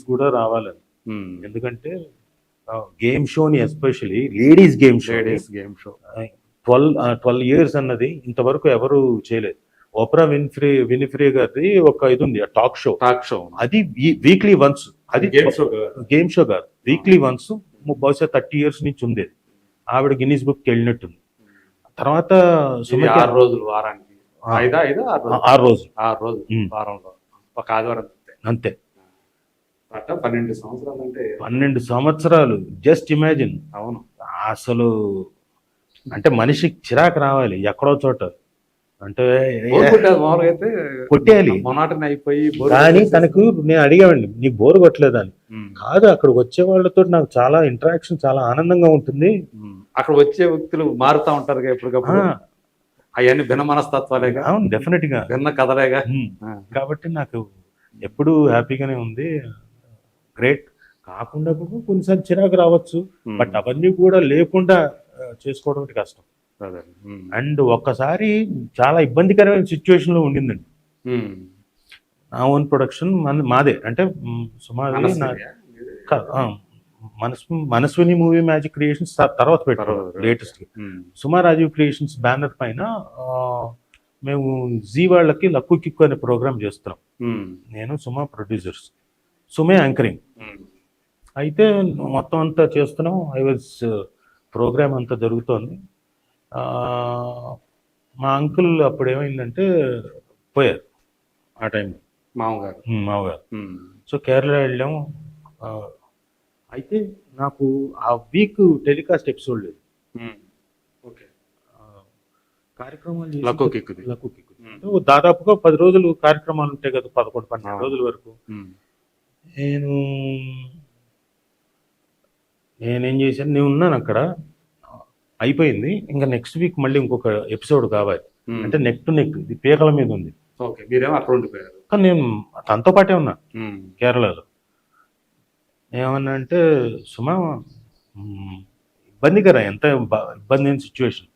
కూడా రావాలని. ఉమ్. ఎందుకంటే గేమ్ షోని especially ladies game show 12 years అన్నది ఇంతవరకు ఎవరు చేయలేదు. ఓప్రా వినిఫ్రీ గారిది ఒక ఇది ఉంది, టాక్ షో. అది వీక్లీ వన్స్. అది గేమ్ షో కాదు, వీక్లీ వన్స్. బహుశా 30 ఇయర్స్ నుంచి ఉండేది. ఆవిడ గిన్నీస్ బుక్ వెళ్ళినట్టుంది. తర్వాత 6 రోజులు వారానికి 6 రోజులు వారంలో ఒక ఆదివారం అంతే. 12 సంవత్సరాలు అంటే 12 సంవత్సరాలు. Just imagine. అవును. అసలు అంటే మనిషికి చిరాకు రావాలి ఎక్కడో చోట. అంటే కొట్టేయాలి మొనాటని అయిపోయి. కానీ తనకు నేను అడిగామండి, నీకు బోరు కొట్టలేదని. కాదు, అక్కడికి వచ్చే వాళ్ళతో నాకు చాలా ఇంటరాక్షన్, చాలా ఆనందంగా ఉంటుంది. అక్కడ వచ్చే వ్యక్తులు మారుతా ఉంటారు ఎప్పటికప్పుడు. అవన్నీ భిన్న మనస్తత్వాలేగా. అవును, డెఫినెట్ గా భిన్న కథలేగా. కాబట్టి నాకు ఎప్పుడు హ్యాపీగానే ఉంది. గ్రేట్. కాకుండా కొన్నిసార్లు చిరాకు రావచ్చు, బట్ అవన్నీ కూడా లేకుండా చేసుకోవడం కష్టం. అండ్ ఒక్కసారి చాలా ఇబ్బందికరమైన సిచ్యువేషన్ లో ఉండిందండి. నా ఓన్ ప్రొడక్షన్ మాదే, అంటే సుమారు మనస్విని మూవీ మ్యాజిక్ క్రియేషన్స్ తర్వాత పెట్టారు లేటెస్ట్. సుమారాజీవ్ క్రియేషన్స్ బ్యానర్ పైన మేము జీ వాళ్ళకి లక్కు కిక్కు అనే ప్రోగ్రామ్ చేస్తున్నాం. నేను సుమా ప్రొడ్యూసర్స్, సుమే యాంకరింగ్. అయితే మొత్తం అంతా చేస్తున్నాం. ప్రోగ్రామ్ అంతా జరుగుతోంది. మా అంకుల్ అప్పుడు ఏమైందంటే పోయారు ఆ టైంలో, మామగారు. సో కేరళ వెళ్ళాము. అయితే నాకు ఆ వీక్ టెలికాస్ట్ ఎపిసోడ్ లేదు. కార్యక్రమాలు లక్కు కిక్కు దాదాపుగా 10 రోజులు కార్యక్రమాలు ఉంటాయి కదా, 11-12 రోజుల వరకు. నేనేం చేశాను, నేను ఉన్నాను అక్కడ, అయిపోయింది. ఇంకా నెక్స్ట్ వీక్ మళ్ళీ ఇంకొక ఎపిసోడ్ కావాలి. అంటే నెక్ టు నెక్, ఇది పీకల మీద ఉంది. కానీ నేను తనతో పాటే ఉన్నా కేరళలో. ఏమన్నా అంటే, సుమా ఇబ్బందికర, ఎంత ఇబ్బంది అయిన సిచ్యువేషన్,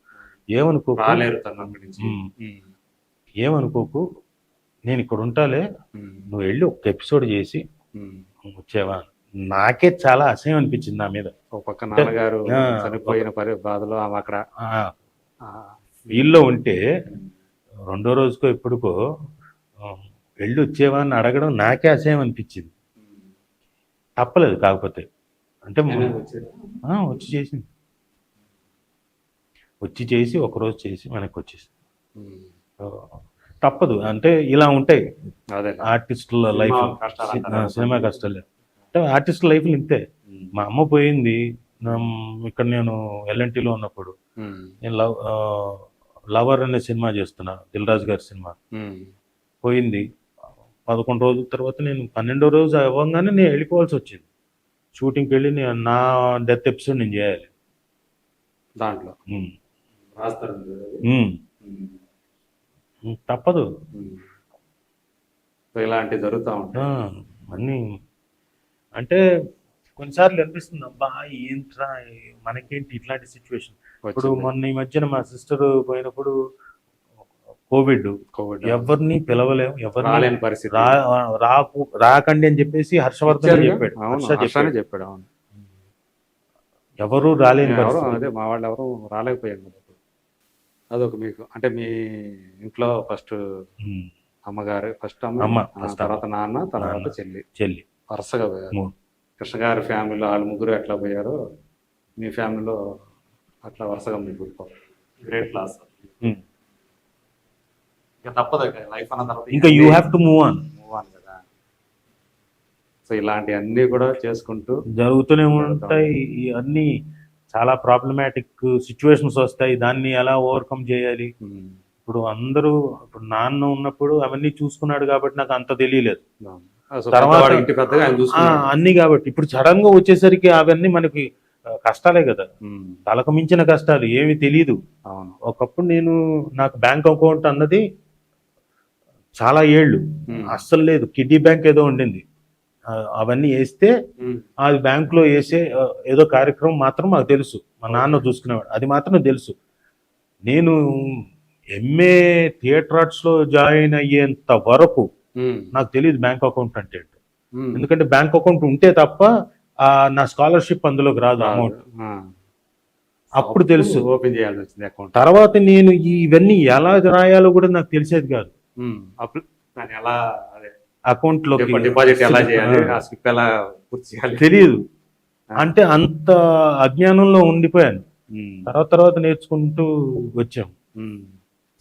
ఏమనుకోకు, నేను ఇక్కడ ఉంటాలే, నువ్వు వెళ్ళి ఒక ఎపిసోడ్ చేసి వచ్చేవా. నాకే చాలా అసహ్యం అనిపించింది నా మీద. ఒక పక్క నాన్నగారు చనిపోయిన బాధలో అక్కడ వీల్లో ఉంటే రెండో రోజుకో ఎప్పుడుకో వెళ్ళి వచ్చేవా అని అడగడం నాకే అసహ్యం అనిపించింది. తప్పలేదు. కాకపోతే అంటే వచ్చి చేసి ఒకరోజు చేసి వెనక్కి వచ్చేసి తప్పదు. అంటే ఇలా ఉంటాయి ఆర్టిస్టుల లైఫ్, సినిమా కష్టాలు. అంటే ఆర్టిస్ట్ లైఫ్లు ఇంతే. మా అమ్మ పోయింది ఇక్కడ, నేను ఎల్ఎన్టీలో ఉన్నప్పుడు. నేను లవర్ అనే సినిమా చేస్తున్నా, దిల్ రాజు గారి సినిమా. పోయింది. 11 రోజుల తర్వాత నేను 12వ రోజు అవ్వగానే నేను వెళ్ళిపోవాల్సి వచ్చింది. షూటింగ్కి వెళ్ళి నా డెత్ ఎపిసోడ్ నేను చేయాలి దాంట్లో. తప్పదు. ఇలాంటివి జరుగుతూ ఉంటాయి అన్నీ. అంటే కొన్నిసార్లు అనిపిస్తుంది, అబ్బా ఏంట్రా మనకేంటి ఇట్లాంటి సిచ్యువేషన్. ఇప్పుడు మొన్న ఈ మధ్యన మా సిస్టర్ పోయినప్పుడు కోవిడ్, ఎవరిని పిలవలేము, ఎవరిని పరిస్థితి, రాకండి అని చెప్పేసి హర్షవర్ధన్ చెప్పాడు. ఎవరు రాలేని అదే మా వాళ్ళు ఎవరు రాలేకపోయారు. అదొక మీకు అంటే మీ ఇంట్లో ఫస్ట్ అమ్మగారు, ఫస్ట్ అమ్మ, తర్వాత నాన్న, తర్వాత చెల్లి వరుసగా పోయారు. కృష్ణ గారి ఫ్యామిలీలో వాళ్ళు ముగ్గురు ఎట్లా పోయారో మీ ఫ్యామిలీలో అట్లా వరుసగా మీకు గ్రేట్ లాస్. ఇంకా తప్పదు, లైఫ్ అన్న తర్వాత ఇంకా you have to move on కదా. సో ఇలాంటివన్నీ కూడా చేసుకుంటూ జరుగుతూనే ఉంటాయి. ఇవన్నీ చాలా ప్రాబ్లమాటిక్ సిచ్యువేషన్స్ వస్తాయి. దాన్ని ఎలా ఓవర్కమ్ చేయాలి. ఇప్పుడు అందరూ, ఇప్పుడు నాన్న ఉన్నప్పుడు అవన్నీ చూసుకున్నాడు కాబట్టి నాకు అంత తెలియలేదు. తర్వాత అన్ని కాబట్టి ఇప్పుడు సడన్ గా వచ్చేసరికి అవన్నీ మనకి కష్టాలే కదా, తలకు మించిన కష్టాలు. ఏమి తెలియదు. ఒకప్పుడు నాకు బ్యాంక్ అకౌంట్ అన్నది చాలా ఏళ్ళు అస్సలు లేదు. కిడ్నీ బ్యాంక్ ఏదో ఉండింది, అవన్నీ వేస్తే అది బ్యాంకులో వేసే ఏదో కార్యక్రమం మాత్రం మాకు తెలుసు. మా నాన్న చూసుకునేవాడు, అది మాత్రం తెలుసు. నేను ఎంఏ థియేటర్ ఆర్ట్స్ లో జాయిన్ అయ్యేంత వరకు నాకు తెలియదు బ్యాంక్ అకౌంట్ అంటే. ఎందుకంటే బ్యాంక్ అకౌంట్ ఉంటే తప్ప నా స్కాలర్షిప్ అందులోకి రాదు అమౌంట్. అప్పుడు తెలుసు. ఓపెన్ చేయాల్సి వచ్చింది అకౌంట్. తర్వాత నేను ఇవన్నీ ఎలా రాయాలో కూడా నాకు తెలిసేది కాదు. ఎలా అకౌంట్ లో డిపాజిట్ ఎలా చేయాలి, ఆ స్లిప్ ఎలా పూర్తి చేయాలి తెలియదు. అంటే అంత అజ్ఞానంలో ఉండిపోయాను. తర్వాత నేర్చుకుంటూ వచ్చాం.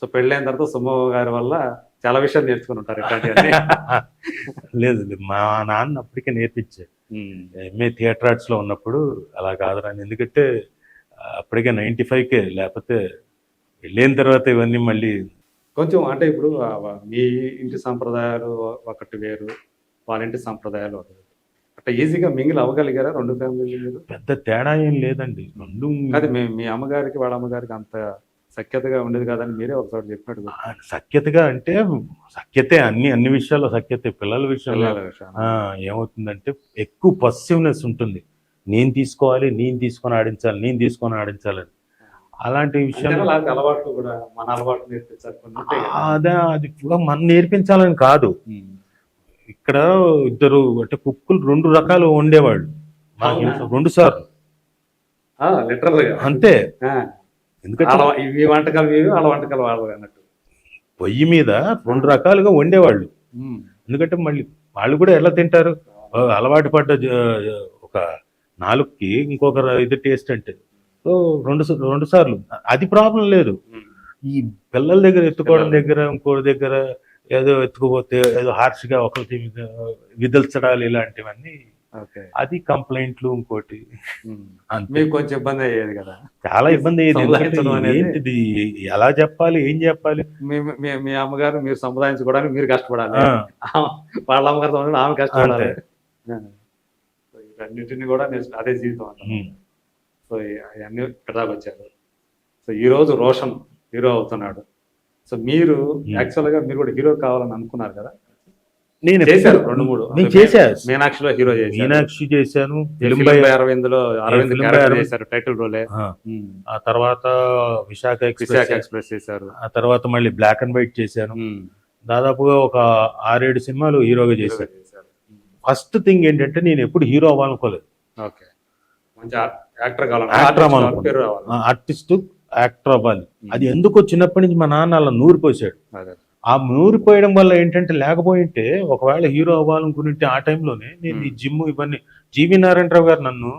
సో పెళ్ళైన తర్వాత సుమ గారి వల్ల చాలా విషయాలు నేర్చుకుని ఉంటారు ఇట్లాంటివన్నీ. లేదు మా నాన్న అప్పటికే నేర్పించారు. ఎంఏ థియేటర్ ఆర్ట్స్ లో ఉన్నప్పుడు అలా కాదురా, ఎందుకంటే అప్పటికే 95K, లేకపోతే వెళ్ళిన తర్వాత ఇవన్నీ మళ్ళీ కొంచెం అంటే ఇప్పుడు మీ ఇంటి సాంప్రదాయాలు ఒకటి వేరు, వాళ్ళ ఇంటి సాంప్రదాయాలు ఒకటి. అంటే ఈజీగా మింగిల్ అవ్వగలిగారా రెండు ఫ్యామిలీలు? పెద్ద తేడా ఏం లేదండి. రెండు అది మీ అమ్మగారికి వాళ్ళ అమ్మగారికి అంత సఖ్యతగా ఉండేది కాదని మీరే ఒకసారి చెప్పినట్టు. సఖ్యతగా అంటే సఖ్యతే, అన్ని విషయాల్లో సఖ్యతే. పిల్లల విషయంలో ఏమవుతుందంటే ఎక్కువ పొసెసివ్నెస్ ఉంటుంది. నేను తీసుకొని ఆడించాలని. అలాంటి విషయాలు అలవాటు కూడా మన అలవాటు నేర్పించాలి. అది కూడా మనం నేర్పించాలని కాదు. ఇక్కడ ఇద్దరు అంటే కుక్కులు 2 రకాలు వండేవాళ్ళు. 2 సార్లు అంతే. ఎందుకంటే ఇవి వంటకాలు ఇవి, వాళ్ళ వంటకాలు వాళ్ళు అన్నట్టు పొయ్యి మీద 2 రకాలుగా వండేవాళ్ళు. ఎందుకంటే మళ్ళీ వాళ్ళు కూడా ఎలా తింటారు, అలవాటు పడ్డ ఒక నాలుగుకి ఇంకొక ఇది టేస్ట్ అంటే. సో 2 సార్లు అది ప్రాబ్లం లేదు. ఈ పిల్లల దగ్గర ఎత్తుకోవడం దగ్గర, ఇంకోటి దగ్గర ఏదో ఎత్తుకుపోతే ఏదో హార్ష్గా ఒకరికి విదల్చడాలు ఇలాంటివన్నీ, అది కంప్లైంట్లు. ఇంకోటి మీకు కొంచెం ఇబ్బంది అయ్యేది కదా? చాలా ఇబ్బంది అయ్యేది. ఏంటిది, ఎలా చెప్పాలి, ఏం చెప్పాలి? మీ అమ్మగారు మీరు సంపాదించుకోవడానికి మీరు కష్టపడాలి, వాళ్ళ అమ్మగారు ఆమె కష్టపడాలి. అన్నింటినీ కూడా అదే జీవితం అంటారు. సో అవన్నీ ఇక్కడ వచ్చారు. సో ఈ రోజు రోషన్ హీరో అవుతున్నాడు. సో మీరు యాక్చువల్గా మీరు కూడా హీరో కావాలని అనుకున్నారు కదా? నేను చేశారు 2-3. నేను చేశాను. మీనాక్షిలో హీరో చేశాను, మీనాక్షి చేశాను, అరవింద్లో చేశారు టైటిల్ రోలే. ఆ తర్వాత విశాఖ ఎక్స్ప్రెస్ చేశారు. ఆ తర్వాత మళ్ళీ బ్లాక్ అండ్ వైట్ చేశాను. దాదాపుగా ఒక 6-7 సినిమాలు హీరోగా చేశాను. ఫస్ట్ థింగ్ ఏంటంటే నేను ఎప్పుడు హీరో అవ్వాలనుకోలేదు. ఆర్టిస్ట్ యాక్టర్ అవ్వాలి. అది ఎందుకో చిన్నప్పటి నుంచి మా నాన్న అలా నూరిపోసాడు. ఆ నూరిపోయడం వల్ల ఏంటంటే, లేకపోయింటే ఒకవేళ హీరో అవ్వాలనుకుంటే ఆ టైంలోనే నేను ఈ జిమ్ ఇవన్నీ, జీవి నారాయణరావు గారు నన్ను,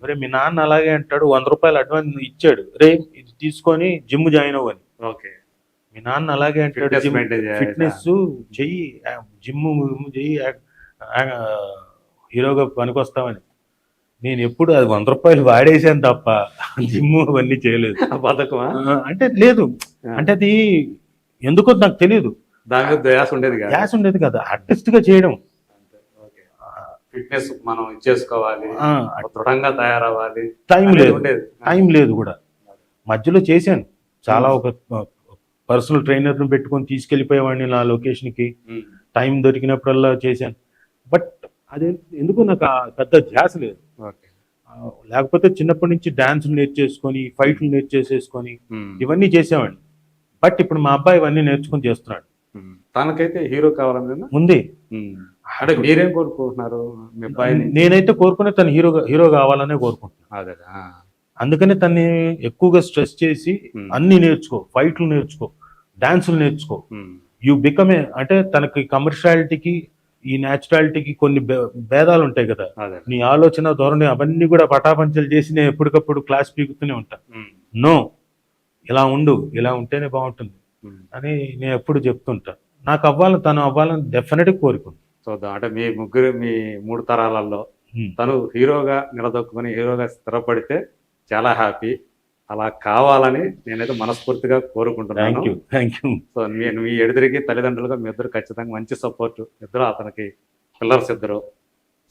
రే మీ నాన్న అలాగే అంటాడు, 100 రూపాయలు అడ్వాన్స్ ఇచ్చాడు, రే ఇది తీసుకొని జిమ్ జాయిన్ అవ్వని. మీ నాన్న అలాగే అంటాడు, ఫిట్నెస్ చెయ్యి, జిమ్ చెయ్యి, హీరోగా పనికొస్తామని. నేను ఎప్పుడు అది 100 రూపాయలు వాడేసాను తప్ప జిమ్ అవన్నీ చేయలేదు. అంటే లేదు, అంటే అది ఎందుకో నాకు తెలియదు. ధ్యాస ఉండేది కదా ఆర్టిస్ట్ గా చేయడం. ఫిట్నెస్ మనం ఇచ్చేసుకోవాలి, దృఢంగా తయారవ్వాలి, టైం లేదు కూడా. మధ్యలో చేశాను చాలా, ఒక పర్సనల్ ట్రైనర్ను పెట్టుకొని తీసుకెళ్లిపోయేవాడిని నా లొకేషన్కి, టైం దొరికినప్పుడల్లా చేశాను. బట్ అదే ఎందుకు నాకు పెద్ద ధ్యాస లేదు. లేకపోతే చిన్నప్పటి నుంచి డాన్స్ నేర్చేసుకొని, ఫైట్లు నేర్చేసేసుకొని ఇవన్నీ చేసేవాడిని. బట్ ఇప్పుడు మా అబ్బాయి ఇవన్నీ నేర్చుకుని చేస్తున్నాడు. తనకైతే హీరో కావాలని ఉంది. అంటే మీరేం కోరుకుంటున్నారు మీ అబ్బాయిని? నేనైతే కోరుకునే తను హీరో కావాలనే కోరుకుంటున్నాను. అందుకనే తన్ని ఎక్కువగా స్ట్రెస్ చేసి అన్ని నేర్చుకో, ఫైట్లు నేర్చుకో, డాన్సులు నేర్చుకో, యూ బికమ్ అంటే తనకి కమర్షియాలిటీకి ఈ న్యాచురాలిటీకి కొన్ని భేదాలు ఉంటాయి కదా. నీ ఆలోచన ధోరణి అవన్నీ కూడా పటాపంచలు చేసి నేను ఎప్పటికప్పుడు క్లాస్ పీకుతూనే ఉంటాను. నో, ఇలా ఉండు, ఇలా ఉంటేనే బాగుంటుంది అని నేను ఎప్పుడు చెప్తుంటా. నాకు తను అవ్వాలని డెఫినెట్గా కోరుకుంటాను. సో అంటే మీ 3 తరాలలో తను హీరోగా నిలదొక్కుని హీరోగా స్థిరపడితే చాలా హ్యాపీ. అలా కావాలని నేనైతే మనస్ఫూర్తిగా కోరుకుంటున్నాను. Thank you. సో మీ ఎదురికి తల్లిదండ్రులుగా మీ ఇద్దరు ఖచ్చితంగా మంచి సపోర్ట్. ఇద్దరు అతనికి పిల్లర్స్ ఇద్దరు.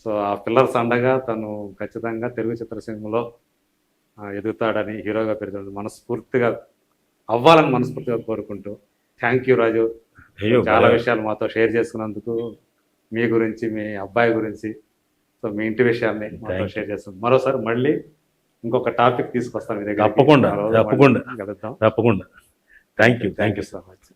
సో ఆ పిల్లర్స్ అండగా తను ఖచ్చితంగా తెలుగు చిత్రసీమలో ఎదుగుతాడని, హీరోగా పెరుగుతాడని మనస్ఫూర్తిగా మనస్ఫూర్తిగా కోరుకుంటూ, థ్యాంక్ యూ రాజు. చాలా విషయాలు మాతో షేర్ చేసుకున్నందుకు, మీ గురించి, మీ అబ్బాయి గురించి, సో మీ ఇంటి విషయాన్ని మాతో షేర్ చేస్తున్నాం. మరోసారి మళ్ళీ ఇంకొక టాపిక్ తీసుకొస్తాను మీ దగ్గర. తప్పకుండా. Thank you so much.